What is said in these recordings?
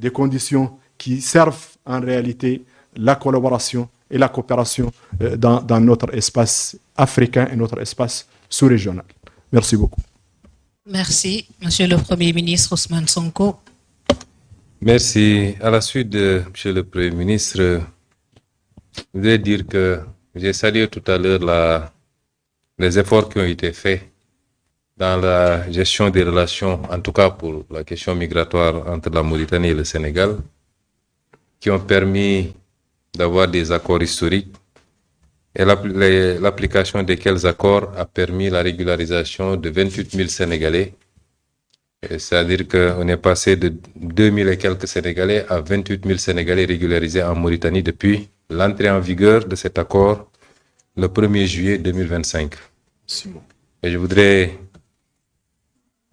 des conditions qui servent en réalité la collaboration et la coopération dans notre espace africain et notre espace sous-régional. Merci beaucoup. Merci, Monsieur le Premier ministre Ousmane Sonko. Merci. À la suite de Monsieur le Premier ministre, je voudrais dire que j'ai salué tout à l'heure les efforts qui ont été faits dans la gestion des relations, en tout cas pour la question migratoire entre la Mauritanie et le Sénégal, qui ont permis d'avoir des accords historiques et l'application desquels accords a permis la régularisation de 28 000 Sénégalais. C'est-à-dire qu'on est passé de 2 000 et quelques Sénégalais à 28 000 Sénégalais régularisés en Mauritanie depuis l'entrée en vigueur de cet accord le 1er juillet 2025. Et je voudrais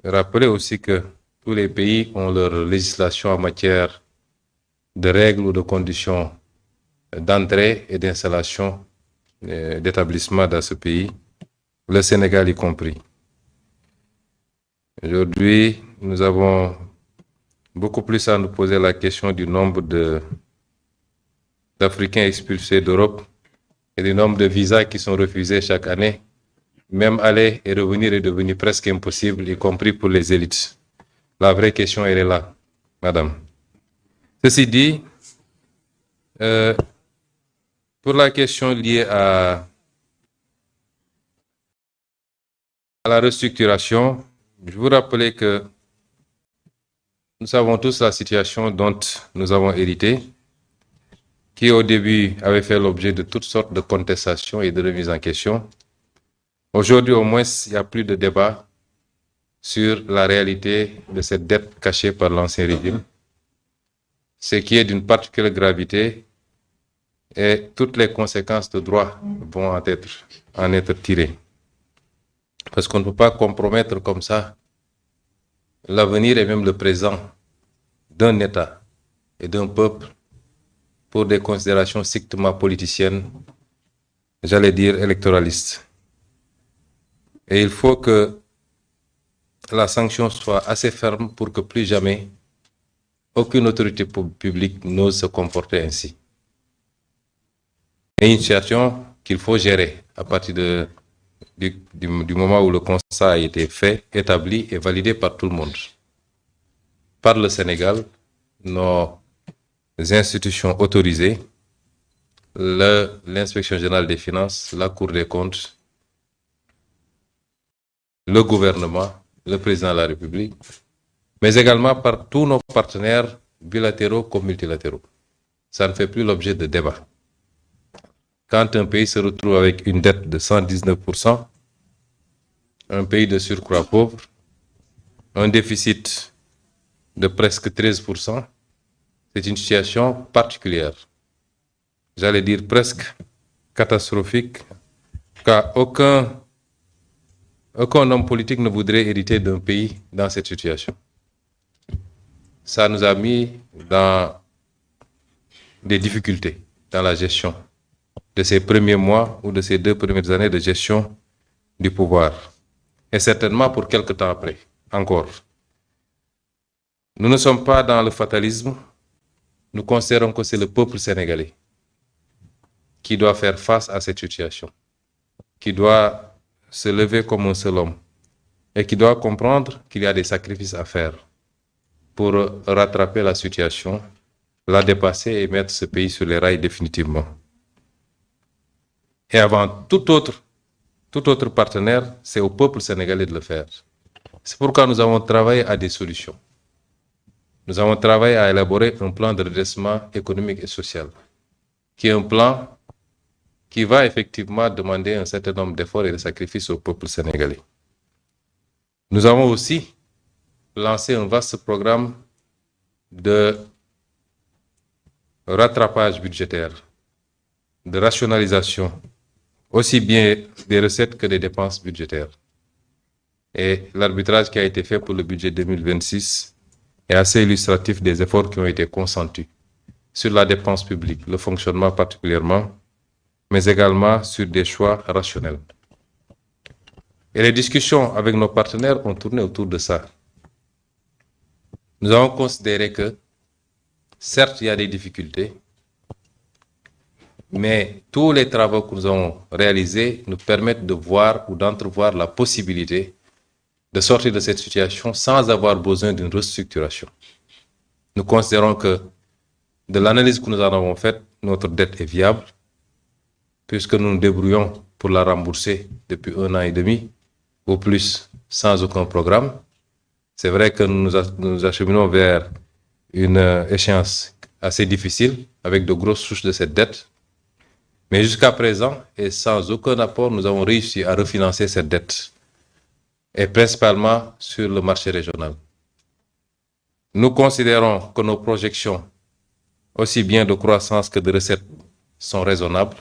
rappeler aussi que tous les pays ont leur législation en matière de règles ou de conditions d'entrée et d'installation d'établissements dans ce pays, le Sénégal y compris. Aujourd'hui, nous avons beaucoup plus à nous poser la question du nombre d'Africains expulsés d'Europe et du nombre de visas qui sont refusés chaque année. Même aller et revenir est devenu presque impossible, y compris pour les élites. La vraie question, elle est là, madame. Ceci dit, pour la question liée à la restructuration, je vous rappelle que nous savons tous la situation dont nous avons hérité, qui au début avait fait l'objet de toutes sortes de contestations et de remises en question. Aujourd'hui, au moins, il n'y a plus de débat sur la réalité de cette dette cachée par l'ancien régime, ce qui est d'une particulière gravité et toutes les conséquences de droit vont en être tirées. Parce qu'on ne peut pas compromettre comme ça l'avenir et même le présent d'un État et d'un peuple pour des considérations strictement politiciennes, j'allais dire électoralistes. Et il faut que la sanction soit assez ferme pour que plus jamais aucune autorité publique n'ose se comporter ainsi. Et une situation qu'il faut gérer à partir du moment où le constat a été fait, établi et validé par tout le monde. Par le Sénégal, nos institutions autorisées, l'inspection générale des finances, la Cour des comptes, le gouvernement, le président de la République, mais également par tous nos partenaires bilatéraux comme multilatéraux. Ça ne fait plus l'objet de débat. Quand un pays se retrouve avec une dette de 119%, un pays de surcroît pauvre, un déficit de presque 13%, c'est une situation particulière. J'allais dire presque catastrophique, car aucun homme politique ne voudrait hériter d'un pays dans cette situation. Ça nous a mis dans des difficultés dans la gestion de ces premiers mois ou de ces 2 premières années de gestion du pouvoir. Et certainement pour quelque temps après, encore. Nous ne sommes pas dans le fatalisme. Nous considérons que c'est le peuple sénégalais qui doit faire face à cette situation, qui doit se lever comme un seul homme et qui doit comprendre qu'il y a des sacrifices à faire pour rattraper la situation, la dépasser et mettre ce pays sur les rails définitivement. Et avant tout autre partenaire, c'est au peuple sénégalais de le faire. C'est pourquoi nous avons travaillé à des solutions. Nous avons travaillé à élaborer un plan de redressement économique et social, qui est un plan qui va effectivement demander un certain nombre d'efforts et de sacrifices au peuple sénégalais. Nous avons aussi lancé un vaste programme de rattrapage budgétaire, de rationalisation, aussi bien des recettes que des dépenses budgétaires. Et l'arbitrage qui a été fait pour le budget 2026 est assez illustratif des efforts qui ont été consentis sur la dépense publique, le fonctionnement particulièrement, mais également sur des choix rationnels. Et les discussions avec nos partenaires ont tourné autour de ça. Nous avons considéré que certes, il y a des difficultés, mais tous les travaux que nous avons réalisés nous permettent de voir ou d'entrevoir la possibilité de sortir de cette situation sans avoir besoin d'une restructuration. Nous considérons que de l'analyse que nous en avons faite, notre dette est viable, puisque nous nous débrouillons pour la rembourser depuis 1 an et demi, au plus sans aucun programme. C'est vrai que nous nous acheminons vers une échéance assez difficile, avec de grosses souches de cette dette. Mais jusqu'à présent, et sans aucun apport, nous avons réussi à refinancer cette dette, et principalement sur le marché régional. Nous considérons que nos projections, aussi bien de croissance que de recettes, sont raisonnables.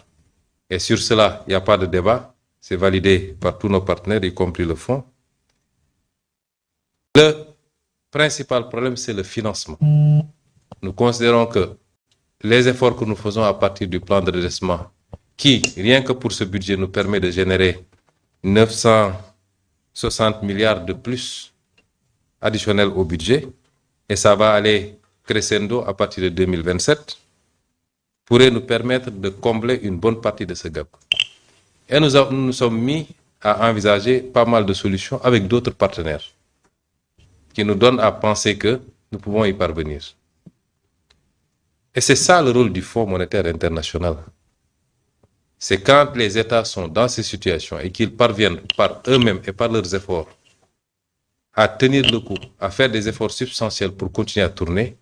Et sur cela, il n'y a pas de débat. C'est validé par tous nos partenaires, y compris le fonds. Le principal problème, c'est le financement. Nous considérons que les efforts que nous faisons à partir du plan de redressement, qui, rien que pour ce budget, nous permet de générer 960 milliards de plus additionnels au budget, et ça va aller crescendo à partir de 2027, pourrait nous permettre de combler une bonne partie de ce gap. Et nous nous sommes mis à envisager pas mal de solutions avec d'autres partenaires qui nous donnent à penser que nous pouvons y parvenir. Et c'est ça le rôle du Fonds monétaire international. C'est quand les États sont dans ces situations et qu'ils parviennent par eux-mêmes et par leurs efforts à tenir le coup, à faire des efforts substantiels pour continuer à tourner,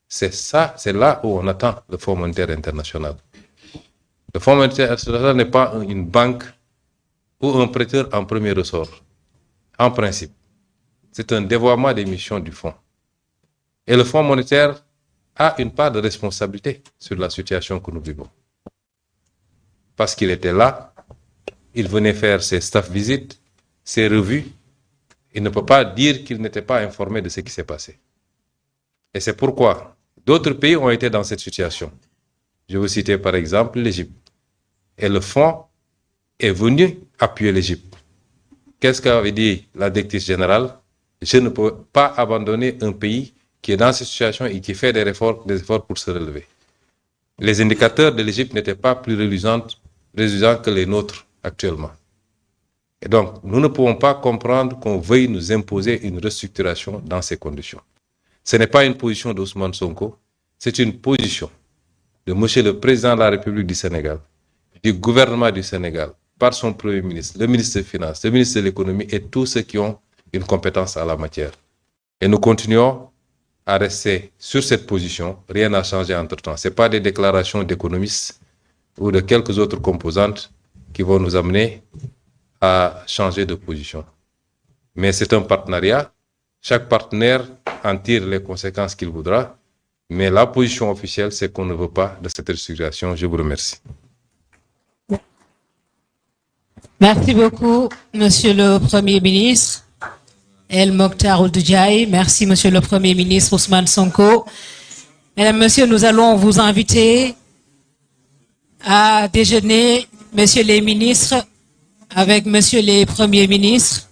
c'est là où on attend le Fonds monétaire international. Le Fonds monétaire international n'est pas une banque ou un prêteur en premier ressort. En principe, c'est un dévoiement des missions du Fonds. Et le Fonds monétaire a une part de responsabilité sur la situation que nous vivons. Parce qu'il était là, il venait faire ses staff visites, ses revues. Il ne peut pas dire qu'il n'était pas informé de ce qui s'est passé. Et c'est pourquoi d'autres pays ont été dans cette situation. Je vous citer par exemple l'Égypte. Et le fonds est venu appuyer l'Égypte. Qu'est-ce qu'avait dit la directrice générale? Je ne peux pas abandonner un pays qui est dans cette situation et qui fait des efforts pour se relever. Les indicateurs de l'Égypte n'étaient pas plus reluisants que les nôtres actuellement. Et donc, nous ne pouvons pas comprendre qu'on veuille nous imposer une restructuration dans ces conditions. Ce n'est pas une position d'Ousmane Sonko, c'est une position de Monsieur le Président de la République du Sénégal, du gouvernement du Sénégal, par son Premier ministre, le ministre des Finances, le ministre de l'Économie et tous ceux qui ont une compétence en la matière. Et nous continuons à rester sur cette position, rien n'a changé entre-temps. Ce n'est pas des déclarations d'économistes ou de quelques autres composantes qui vont nous amener à changer de position. Mais c'est un partenariat. Chaque partenaire en tire les conséquences qu'il voudra. Mais la position officielle, c'est qu'on ne veut pas de cette restructuration. Je vous remercie. Merci beaucoup, Monsieur le Premier ministre. El Mokhtar Ould Ndiaye. Merci, Monsieur le Premier ministre Ousmane Sonko. Mesdames, Messieurs, nous allons vous inviter à déjeuner, Messieurs les ministres, avec Messieurs les Premiers ministres.